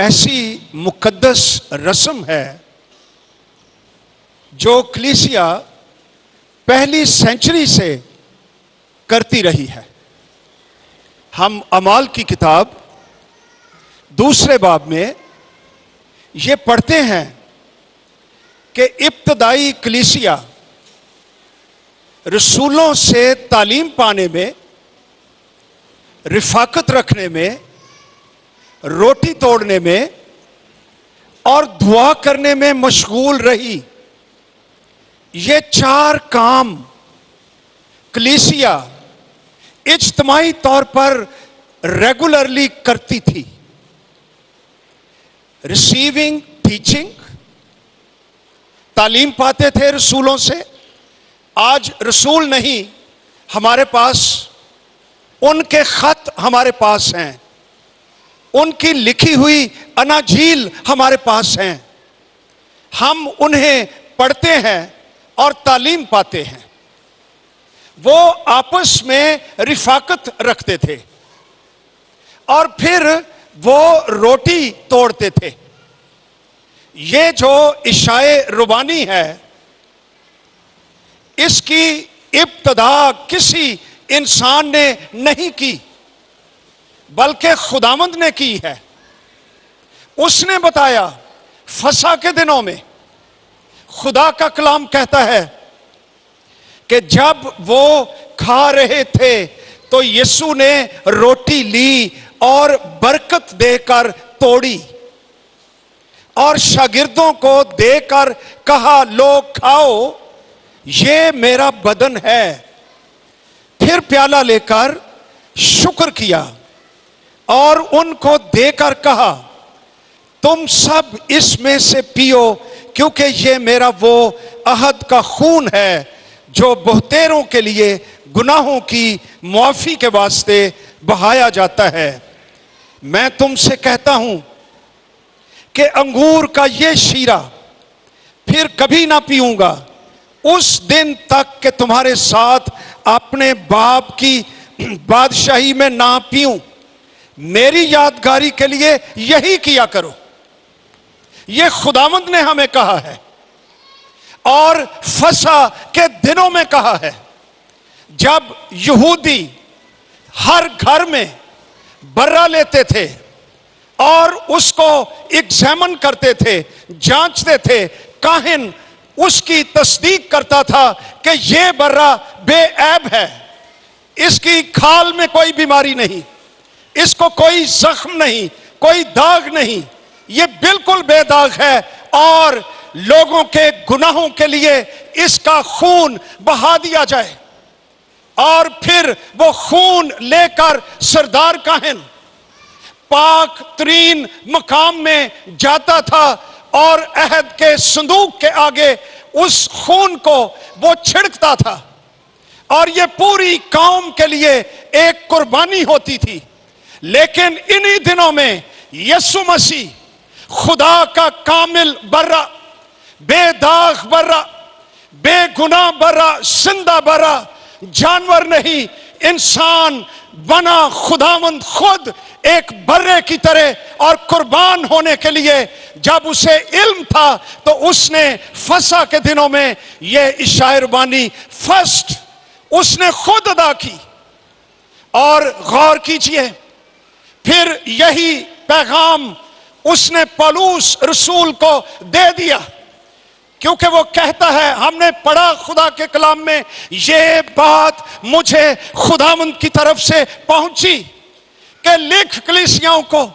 ایسی مقدس رسم ہے جو کلیسیا پہلی سینچری سے کرتی رہی ہے۔ ہم اعمال کی کتاب دوسرے باب میں یہ پڑھتے ہیں کہ ابتدائی کلیسیا رسولوں سے تعلیم پانے میں، رفاقت رکھنے میں، روٹی توڑنے میں اور دعا کرنے میں مشغول رہی۔ یہ 4 کام کلیسیا اجتماعی طور پر ریگولرلی کرتی تھی۔ ریسیونگ ٹیچنگ، تعلیم پاتے تھے رسولوں سے۔ آج رسول نہیں ہمارے پاس، ان کے خط ہمارے پاس ہیں، ان کی لکھی ہوئی اناجیل ہمارے پاس ہیں، ہم انہیں پڑھتے ہیں اور تعلیم پاتے ہیں۔ وہ آپس میں رفاقت رکھتے تھے اور پھر وہ روٹی توڑتے تھے۔ یہ جو عشائے ربانی ہے، اس کی ابتدا کسی انسان نے نہیں کی بلکہ خداوند نے کی ہے۔ اس نے بتایا۔ فسح کے دنوں میں خدا کا کلام کہتا ہے کہ جب وہ کھا رہے تھے تو یسوع نے روٹی لی اور برکت دے کر توڑی اور شاگردوں کو دے کر کہا، لو کھاؤ، یہ میرا بدن ہے۔ پھر پیالہ لے کر شکر کیا اور ان کو دے کر کہا، تم سب اس میں سے پیو، کیونکہ یہ میرا وہ عہد کا خون ہے جو بہتیروں کے لیے گناہوں کی معافی کے واسطے بہایا جاتا ہے۔ میں تم سے کہتا ہوں کہ انگور کا یہ شیرہ پھر کبھی نہ پیوں گا، اس دن تک کہ تمہارے ساتھ اپنے باپ کی بادشاہی میں نہ پیوں۔ میری یادگاری کے لیے یہی کیا کرو۔ یہ خداوند نے ہمیں کہا ہے اور فسح کے دنوں میں کہا ہے، جب یہودی ہر گھر میں برہ لیتے تھے اور اس کو ایگزامن کرتے تھے، جانچتے تھے۔ کاہن اس کی تصدیق کرتا تھا کہ یہ برہ بے عیب ہے، اس کی کھال میں کوئی بیماری نہیں، اس کو کوئی زخم نہیں، کوئی داغ نہیں، یہ بالکل بے داغ ہے، اور لوگوں کے گناہوں کے لیے اس کا خون بہا دیا جائے۔ اور پھر وہ خون لے کر سردار کاہن پاک ترین مقام میں جاتا تھا اور عہد کے صندوق کے آگے اس خون کو وہ چھڑکتا تھا، اور یہ پوری قوم کے لیے ایک قربانی ہوتی تھی۔ لیکن انہی دنوں میں یسوع مسیح خدا کا کامل برہ، بے داغ برہ، بے گناہ برہ، زندہ برہ، جانور نہیں، انسان بنا خداوند خود ایک برے کی طرح اور قربان ہونے کے لیے جب اسے علم تھا تو اس نے فسح کے دنوں میں یہ عشاء ربانی فرسٹ اس نے خود ادا کی۔ اور غور کیجئے، پھر یہی پیغام اس نے پولس رسول کو دے دیا، کیونکہ وہ کہتا ہے، ہم نے پڑھا خدا کے کلام میں، یہ بات مجھے خداوند کی طرف سے پہنچی کہ لکھ کلیسیاؤں کو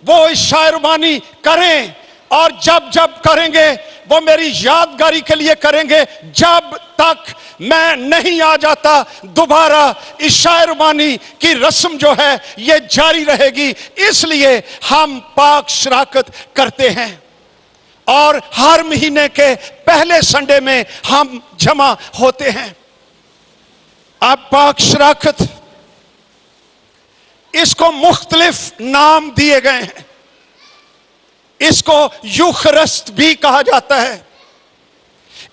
وہ عشاء ربانی کریں، اور جب جب کریں گے وہ میری یادگاری کے لیے کریں گے، جب تک میں نہیں آ جاتا دوبارہ عشاء ربانی کی رسم جو ہے یہ جاری رہے گی۔ اس لیے ہم پاک شراکت کرتے ہیں، اور ہر مہینے کے پہلے سنڈے میں ہم جمع ہوتے ہیں۔ اب پاک شراکت، اس کو مختلف نام دیے گئے ہیں۔ اس کو یوخرست بھی کہا جاتا ہے۔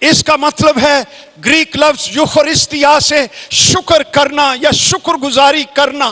اس کا مطلب ہے گریک لفظ یوخرستیا سے شکر کرنا یا شکر گزاری کرنا۔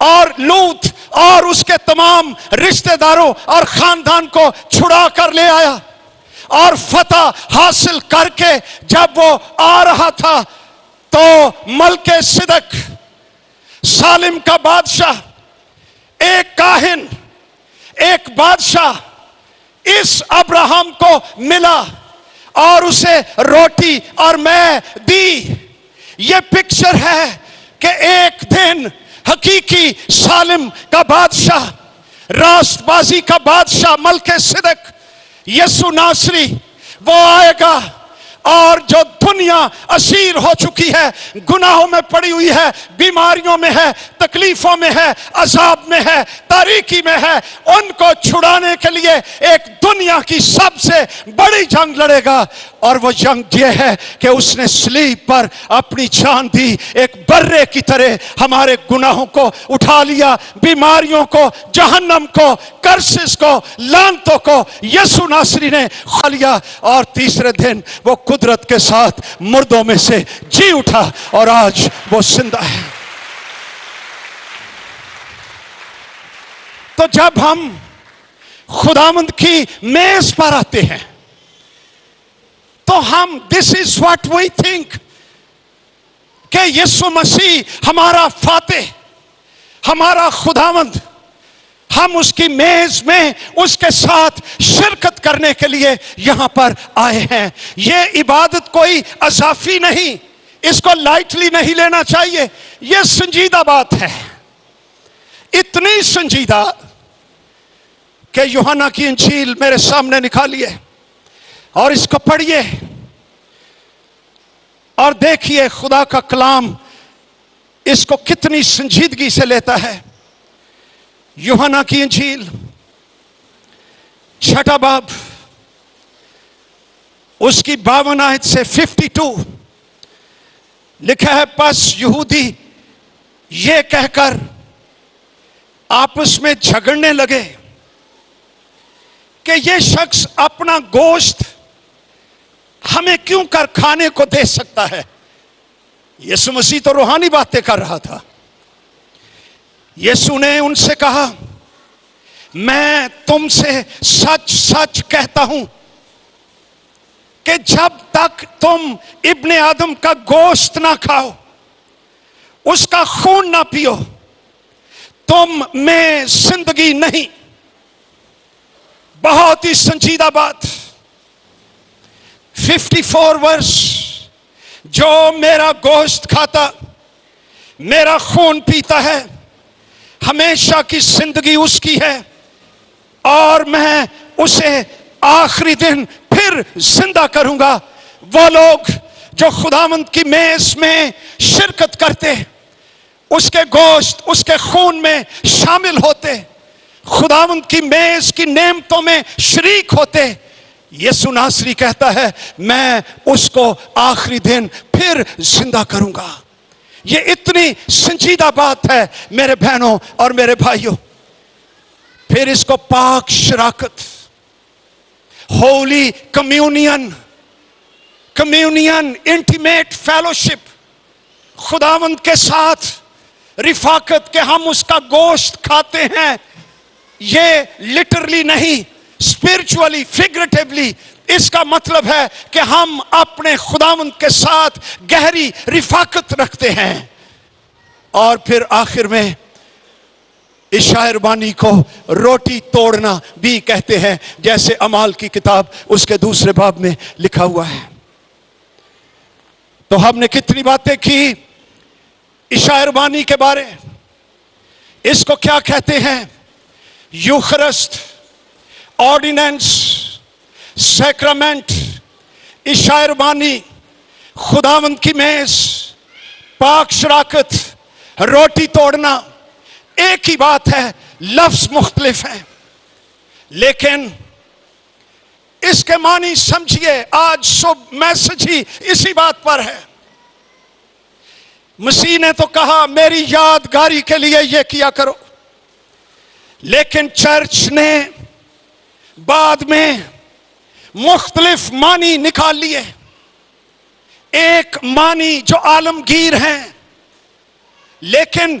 اور لوط اور اس کے تمام رشتہ داروں اور خاندان کو چھڑا کر لے آیا، اور فتح حاصل کر کے جب وہ آ رہا تھا تو ملک صدق، سالم کا بادشاہ، ایک کاہن، ایک بادشاہ اس ابراہم کو ملا اور اسے روٹی اور میں دی۔ یہ پکچر ہے کہ ایک دن حقیقی سالم کا بادشاہ، راست بازی کا بادشاہ، ملک صدق یسوع ناصری وہ آئے گا، اور جو دنیا اسیر ہو چکی ہے، گناہوں میں پڑی ہوئی ہے، بیماریوں میں ہے، تکلیفوں میں ہے، عذاب میں ہے، تاریکی میں ہے، ان کو چھڑانے کے لیے ایک دنیا کی سب سے بڑی جنگ لڑے گا، اور وہ جنگ یہ ہے کہ اس نے صلیب پر اپنی جان دی، ایک برے کی طرح ہمارے گناہوں کو اٹھا لیا، بیماریوں کو، جہنم کو، کرسز کو، لعنتوں کو یسوع ناصری نے کھا لیا، اور تیسرے دن وہ قدرت کے ساتھ مردوں میں سے جی اٹھا، اور آج وہ زندہ ہے۔ تو جب ہم خداوند کی میز پر آتے ہیں تو ہم this is what we think کہ یسوع مسیح ہمارا فاتح، ہمارا خداوند، ہم اس کی میز میں اس کے ساتھ شرکت کرنے کے لیے یہاں پر آئے ہیں۔ یہ عبادت کوئی اضافی نہیں، اس کو لائٹلی نہیں لینا چاہیے، یہ سنجیدہ بات ہے، اتنی سنجیدہ کہ یوحنا کی انجیل میرے سامنے نکالیے اور اس کو پڑھیے اور دیکھیے خدا کا کلام اس کو کتنی سنجیدگی سے لیتا ہے۔ یوحنا کی انجیل 6 باب اس کی 52 آیت سے 52 لکھا ہے، پس یہودی یہ کہہ کر آپس میں جھگڑنے لگے کہ یہ شخص اپنا گوشت ہمیں کیوں کر کھانے کو دے سکتا ہے۔ یسوع مسیح تو روحانی باتیں کر رہا تھا۔ یسوع نے ان سے کہا، میں تم سے سچ سچ کہتا ہوں کہ جب تک تم ابن آدم کا گوشت نہ کھاؤ، اس کا خون نہ پیو، تم میں زندگی نہیں۔ بہت ہی سنجیدہ بات۔ 54 ورس، جو میرا گوشت کھاتا، میرا خون پیتا ہے، ہمیشہ کی زندگی اس کی ہے، اور میں اسے آخری دن پھر زندہ کروں گا۔ وہ لوگ جو خداوند کی میز میں شرکت کرتے، اس کے گوشت، اس کے خون میں شامل ہوتے، خداوند کی میز کی نعمتوں میں شریک ہوتے، یسوع ناصری کہتا ہے میں اس کو آخری دن پھر زندہ کروں گا۔ یہ اتنی سنجیدہ بات ہے میرے بہنوں اور میرے بھائیوں۔ پھر اس کو پاک شراکت، ہولی کمیونین، انٹیمیٹ فیلوشپ، خداوند کے ساتھ رفاقت کہ ہم اس کا گوشت کھاتے ہیں، یہ لٹرلی نہیں، اسپرچولی، فگریٹیولی، اس کا مطلب ہے کہ ہم اپنے خداوند کے ساتھ گہری رفاقت رکھتے ہیں۔ اور پھر آخر میں عشاء ربانی کو روٹی توڑنا بھی کہتے ہیں، جیسے اعمال کی کتاب اس کے 2 باب میں لکھا ہوا ہے۔ تو ہم نے کتنی باتیں کی عشاء ربانی کے بارے۔ اس کو کیا کہتے ہیں؟ یوخرسٹ، آرڈیننس، سیکرامنٹ، عشاء ربانی، خداوند کی میز، پاک شراکت، روٹی توڑنا، ایک ہی بات ہے، لفظ مختلف ہیں، لیکن اس کے معنی سمجھیے۔ آج صبح میسج ہی اسی بات پر ہے۔ مسیح نے تو کہا میری یادگاری کے لیے یہ کیا کرو، لیکن چرچ نے بعد میں مختلف معنی نکال لیے۔ ایک معنی جو عالمگیر ہیں، لیکن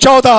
14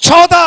14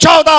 14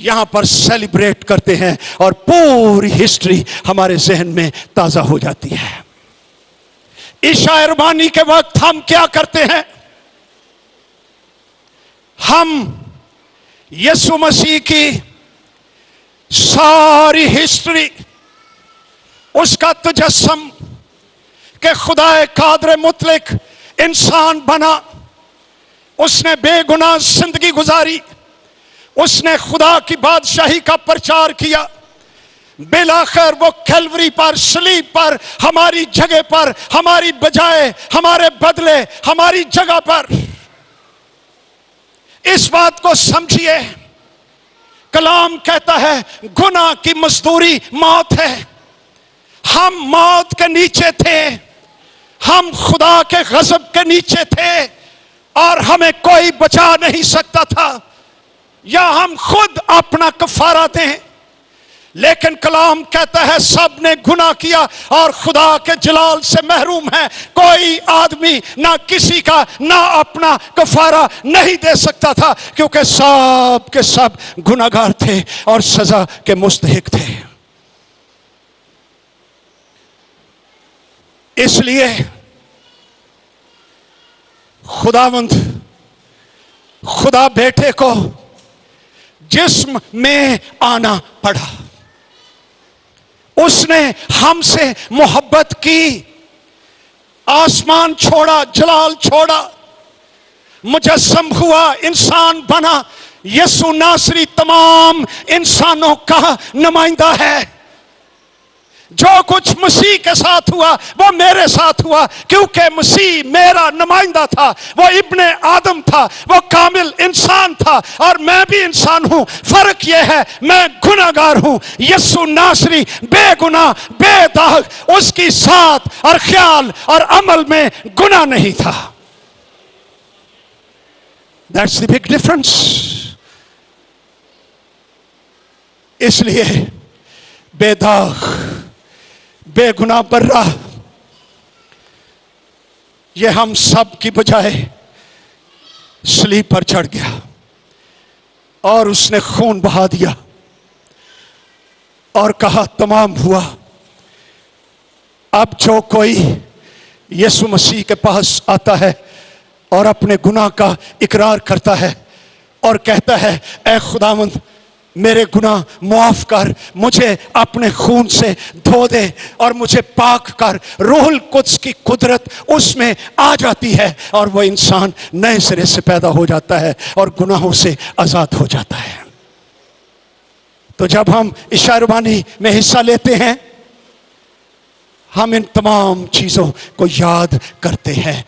یہاں پر سیلیبریٹ کرتے ہیں اور پوری ہسٹری ہمارے ذہن میں تازہ ہو جاتی ہے۔ عشاء ربانی کے وقت ہم کیا کرتے ہیں؟ ہم یسوع مسیح کی ساری ہسٹری، اس کا تجسم کہ خدا قادر مطلق انسان بنا، اس نے بے گناہ زندگی گزاری، اس نے خدا کی بادشاہی کا پرچار کیا، بالآخر وہ کیلوری پر، صلیب پر، ہماری جگہ پر، ہماری بجائے، ہمارے بدلے، ہماری جگہ پر۔ اس بات کو سمجھیے، کلام کہتا ہے گناہ کی مزدوری موت ہے۔ ہم موت کے نیچے تھے، ہم خدا کے غضب کے نیچے تھے اور ہمیں کوئی بچا نہیں سکتا تھا، یا ہم خود اپنا کفارہ دیں۔ لیکن کلام کہتا ہے سب نے گناہ کیا اور خدا کے جلال سے محروم ہے۔ کوئی آدمی نہ کسی کا نہ اپنا کفارہ نہیں دے سکتا تھا، کیونکہ سب کے سب گناہگار تھے اور سزا کے مستحق تھے۔ اس لیے خداوند خدا بیٹے کو جسم میں آنا پڑا، اس نے ہم سے محبت کی، آسمان چھوڑا، جلال چھوڑا، مجسم ہوا، انسان بنا۔ یسوع ناصری تمام انسانوں کا نمائندہ ہے۔ جو کچھ مسیح کے ساتھ ہوا وہ میرے ساتھ ہوا، کیونکہ مسیح میرا نمائندہ تھا، وہ ابن آدم تھا، وہ کامل انسان تھا اور میں بھی انسان ہوں۔ فرق یہ ہے میں گناہگار ہوں، یسوع ناصری بے گناہ بے داغ، اس کی ذات اور خیال اور عمل میں گناہ نہیں تھا۔ That's the big difference۔ اس لیے بے داغ بے گناہ برہ یہ ہم سب کی بجائے صلیب پر چڑھ گیا اور اس نے خون بہا دیا اور کہا تمام ہوا۔ اب جو کوئی یسوع مسیح کے پاس آتا ہے اور اپنے گناہ کا اقرار کرتا ہے اور کہتا ہے اے خداوند میرے گناہ معاف کر، مجھے اپنے خون سے دھو دے اور مجھے پاک کر، روح القدس کی قدرت اس میں آ جاتی ہے اور وہ انسان نئے سرے سے پیدا ہو جاتا ہے اور گناہوں سے آزاد ہو جاتا ہے۔ تو جب ہم عشاء ربانی میں حصہ لیتے ہیں ہم ان تمام چیزوں کو یاد کرتے ہیں۔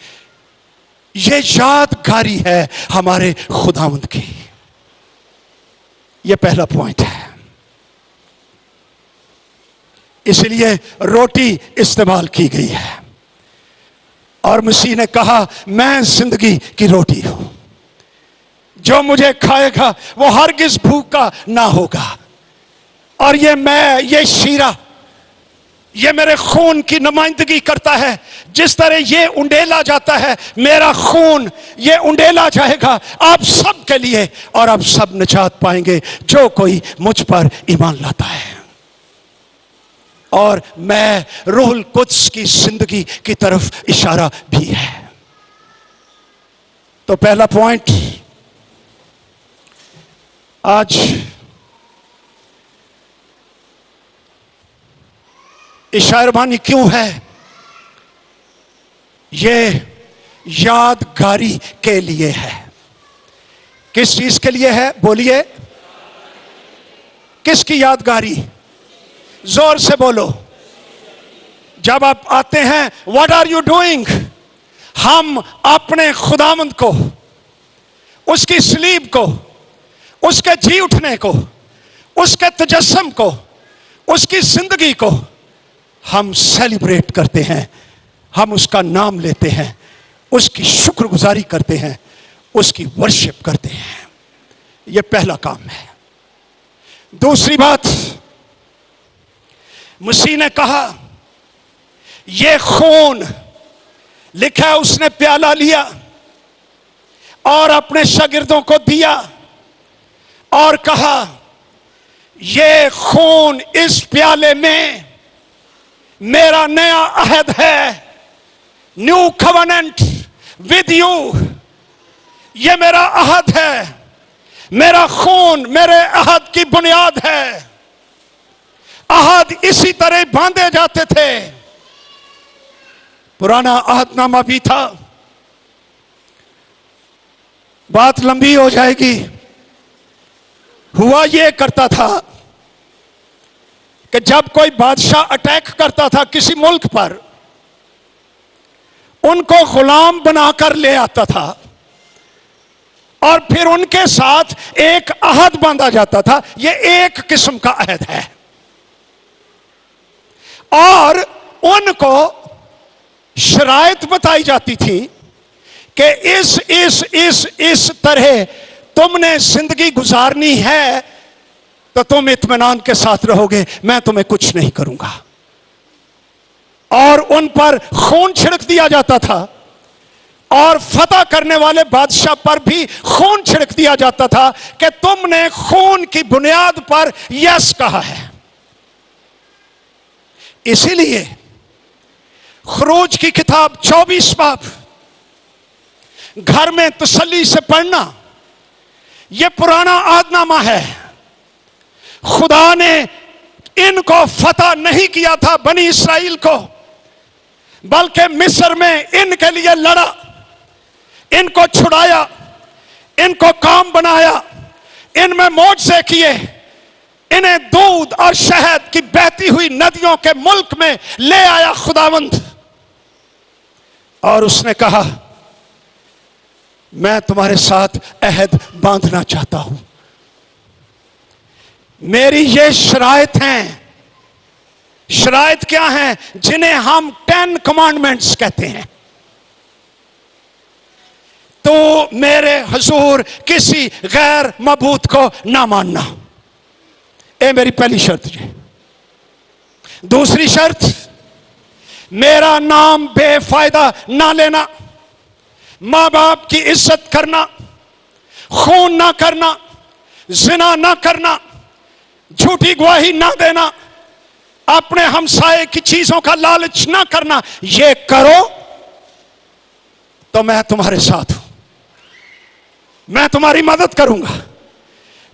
یہ یادگاری ہے ہمارے خداوند کی۔ یہ پہلا پوائنٹ ہے۔ اس لیے روٹی استعمال کی گئی ہے اور مسیح نے کہا میں زندگی کی روٹی ہوں، جو مجھے کھائے گا وہ ہرگز بھوکا نہ ہوگا۔ اور یہ شیرہ یہ میرے خون کی نمائندگی کرتا ہے۔ جس طرح یہ انڈیلا جاتا ہے میرا خون یہ انڈیلا جائے گا آپ سب کے لیے، اور آپ سب نجات پائیں گے جو کوئی مجھ پر ایمان لاتا ہے۔ اور میں روح القدس کی زندگی کی طرف اشارہ بھی ہے۔ تو پہلا پوائنٹ آج عشاء ربانی کیوں ہے؟ یہ یادگاری کے لیے ہے۔ کس چیز کے لیے ہے بولیے؟ کس کی یادگاری؟ زور سے بولو۔ جب آپ آتے ہیں what are you doing؟ ہم اپنے خداوند کو، اس کی صلیب کو، اس کے جی اٹھنے کو، اس کے تجسم کو، اس کی زندگی کو ہم سیلیبریٹ کرتے ہیں، ہم اس کا نام لیتے ہیں، اس کی شکر گزاری کرتے ہیں، اس کی ورشپ کرتے ہیں۔ یہ پہلا کام ہے۔ دوسری بات، مسیح نے کہا یہ خون لکھا ہے، اس نے پیالہ لیا اور اپنے شاگردوں کو دیا اور کہا یہ خون اس پیالے میں میرا نیا عہد ہے، نیو کووننٹ ود یو، یہ میرا عہد ہے، میرا خون میرے عہد کی بنیاد ہے۔ عہد اسی طرح باندھے جاتے تھے، پرانا عہد نامہ بھی تھا۔ بات لمبی ہو جائے گی۔ ہوا یہ کرتا تھا کہ جب کوئی بادشاہ اٹیک کرتا تھا کسی ملک پر، ان کو غلام بنا کر لے آتا تھا اور پھر ان کے ساتھ ایک عہد باندھا جاتا تھا۔ یہ ایک قسم کا عہد ہے، اور ان کو شرائط بتائی جاتی تھی کہ اس طرح تم نے زندگی گزارنی ہے تو تم اطمینان کے ساتھ رہو گے، میں تمہیں کچھ نہیں کروں گا۔ اور ان پر خون چھڑک دیا جاتا تھا، اور فتح کرنے والے بادشاہ پر بھی خون چھڑک دیا جاتا تھا کہ تم نے خون کی بنیاد پر یس کہا ہے۔ اسی لیے خروج کی کتاب 24 باب گھر میں تسلی سے پڑھنا، یہ پرانا عہد نامہ ہے۔ خدا نے ان کو فتح نہیں کیا تھا، بنی اسرائیل کو، بلکہ مصر میں ان کے لیے لڑا، ان کو چھڑایا، ان کو کام بنایا، ان میں معجزے کیے، انہیں دودھ اور شہد کی بہتی ہوئی ندیوں کے ملک میں لے آیا خداوند، اور اس نے کہا میں تمہارے ساتھ عہد باندھنا چاہتا ہوں۔ میری یہ شرائط ہیں۔ شرائط کیا ہیں؟ جنہیں ہم 10 کمانڈمنٹس کہتے ہیں۔ تو میرے حضور کسی غیر معبود کو نہ ماننا، اے میری پہلی شرط جی۔ دوسری شرط، میرا نام بے فائدہ نہ لینا، ماں باپ کی عزت کرنا، خون نہ کرنا، زنا نہ کرنا، جھوٹی گواہی نہ دینا، اپنے ہمسائے کی چیزوں کا لالچ نہ کرنا۔ یہ کرو تو میں تمہارے ساتھ ہوں، میں تمہاری مدد کروں گا،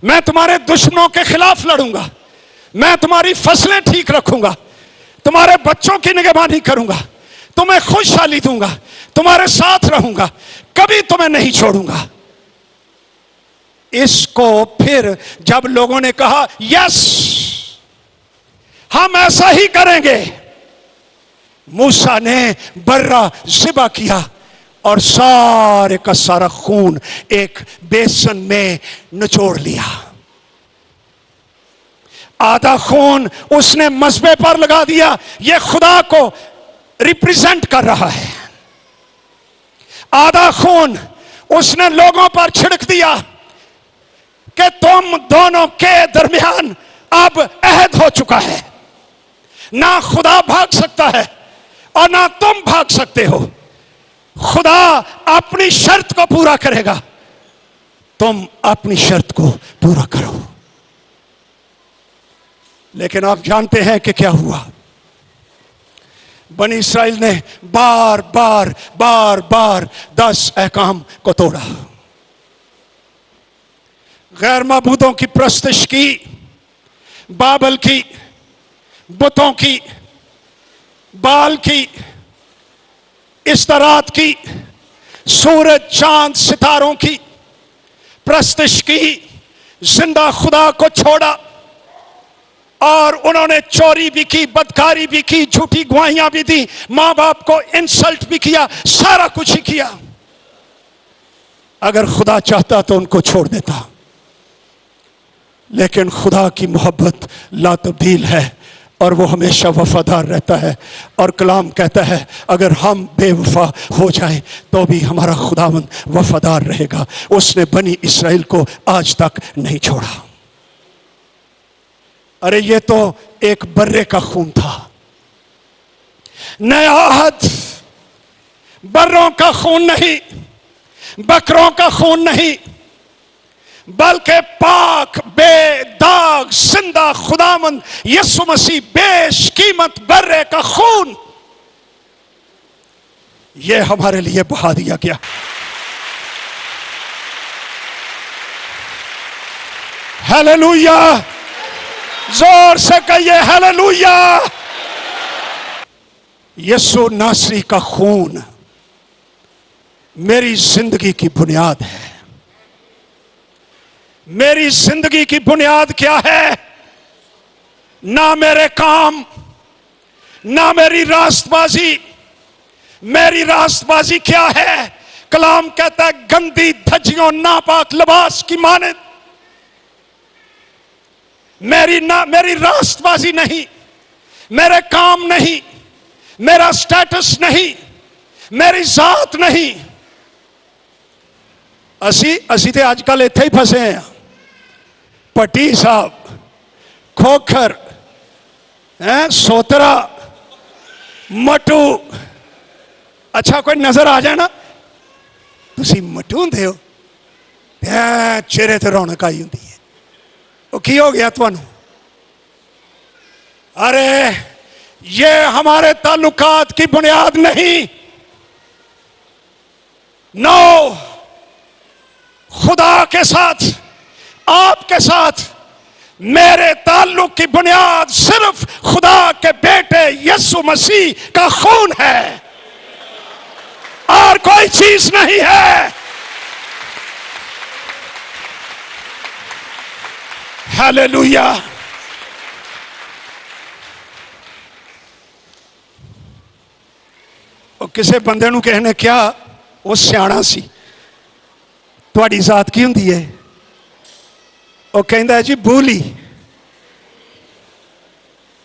میں تمہارے دشمنوں کے خلاف لڑوں گا، میں تمہاری فصلیں ٹھیک رکھوں گا، تمہارے بچوں کی نگہبانی کروں گا، تمہیں خوشحالی دوں گا، تمہارے ساتھ رہوں گا، کبھی تمہیں نہیں چھوڑوں گا۔ اس کو پھر جب لوگوں نے کہا یس ہم ایسا ہی کریں گے، موسیٰ نے برہ ذبح کیا اور سارے کا سارا خون ایک بیسن میں نچوڑ لیا۔ آدھا خون اس نے مذبح پر لگا دیا، یہ خدا کو ریپریزنٹ کر رہا ہے۔ آدھا خون اس نے لوگوں پر چھڑک دیا کہ تم دونوں کے درمیان اب عہد ہو چکا ہے، نہ خدا بھاگ سکتا ہے اور نہ تم بھاگ سکتے ہو۔ خدا اپنی شرط کو پورا کرے گا، تم اپنی شرط کو پورا کرو۔ لیکن آپ جانتے ہیں کہ کیا ہوا؟ بنی اسرائیل نے بار بار 10 احکام کو توڑا، غیر معبودوں کی پرستش کی، بابل کی، بتوں کی، بال کی، استرات کی، سورج چاند ستاروں کی پرستش کی، زندہ خدا کو چھوڑا، اور انہوں نے چوری بھی کی، بدکاری بھی کی، جھوٹی گواہیاں بھی دی، ماں باپ کو انسلٹ بھی کیا، سارا کچھ ہی کیا۔ اگر خدا چاہتا تو ان کو چھوڑ دیتا، لیکن خدا کی محبت لا تبدیل ہے اور وہ ہمیشہ وفادار رہتا ہے، اور کلام کہتا ہے اگر ہم بے وفا ہو جائیں تو بھی ہمارا خداوند وفادار رہے گا۔ اس نے بنی اسرائیل کو آج تک نہیں چھوڑا۔ ارے یہ تو ایک برے کا خون تھا، نیا عہد بروں کا خون نہیں، بکروں کا خون نہیں، بلکہ پاک بے داغ زندہ خداوند یسوع مسیح بیش قیمت برے کا خون یہ ہمارے لیے بہا دیا گیا. ہیلیلویا. زور سے کہیے ہیلیلویا. یسوع ناصری کا خون میری زندگی کی بنیاد ہے. میری زندگی کی بنیاد کیا ہے؟ نہ میرے کام، نہ میری راست بازی. میری راست بازی کیا ہے؟ کلام کہتا ہے گندی دھجیوں ناپاک لباس کی مانند. میری راست بازی نہیں، میرے کام نہیں، میرا سٹیٹس نہیں، میری ذات نہیں. اسی تے آج کل اتھے ہی پھنسے ہیں. پٹی صاحب، کھوکھر، سوترا، مٹو. اچھا کوئی نظر آ جائے نا تسی مٹو ہوں ہو، چہرے تے رونق آئی ہوں. وہ کی ہو گیا تمہوں؟ ارے یہ ہمارے تعلقات کی بنیاد نہیں. نو، خدا کے ساتھ، آپ کے ساتھ میرے تعلق کی بنیاد صرف خدا کے بیٹے یسوع مسیح کا خون ہے، اور کوئی چیز نہیں ہے. ہیلیلویا. وہ کسے بندے نو کہنے کیا وہ سیاڑا سی، تہاڈی ذات کی ہوندی ہے؟ وہ کہندا ہے جی بولی.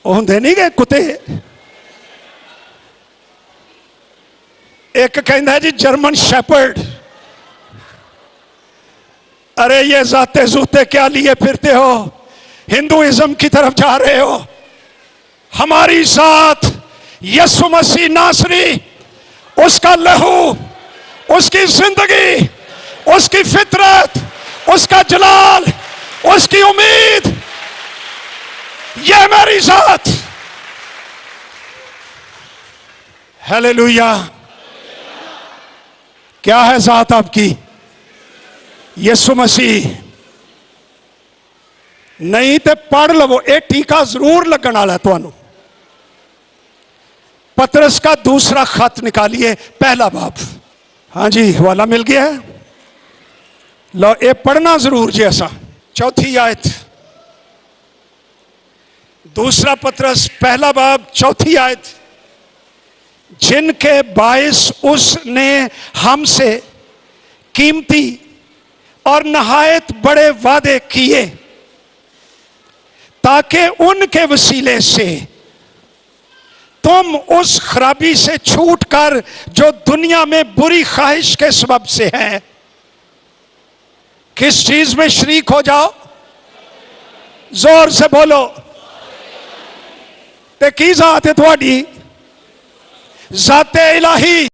وہ ہوندے نہیں گے کتے. ایک کہندا ہے جی جرمن شیپرڈ. ارے یہ ذاتے زوتے کیا لیے پھرتے ہو؟ ہندوازم کی طرف جا رہے ہو. ہماری ذات یسوع مسیح ناصری، اس کا لہو، اس کی زندگی، اس کی فطرت، اس کا جلال، اس کی امید، یہ میری ذات. ہیلیلویا. کیا ہے ذات آپ کی؟ یسوع مسیح. نہیں تے پڑھ لو، اے ٹیکا ضرور لگن والا ہے تانوں. پترس کا دوسرا خط نکالیے، پہلا باب. ہاں جی حوالہ مل گیا ہے. لو اے پڑھنا ضرور جی. ایسا چوتھی آیت، دوسرا پترس پہلا باب چوتھی آیت. جن کے باعث اس نے ہم سے قیمتی اور نہایت بڑے وعدے کیے، تاکہ ان کے وسیلے سے تم اس خرابی سے چھوٹ کر جو دنیا میں بری خواہش کے سبب سے ہے، کس چیز میں شریک ہو جاؤ؟ زور سے بولو. تے کی ذات ہے تھوڑی؟ ذات الہی.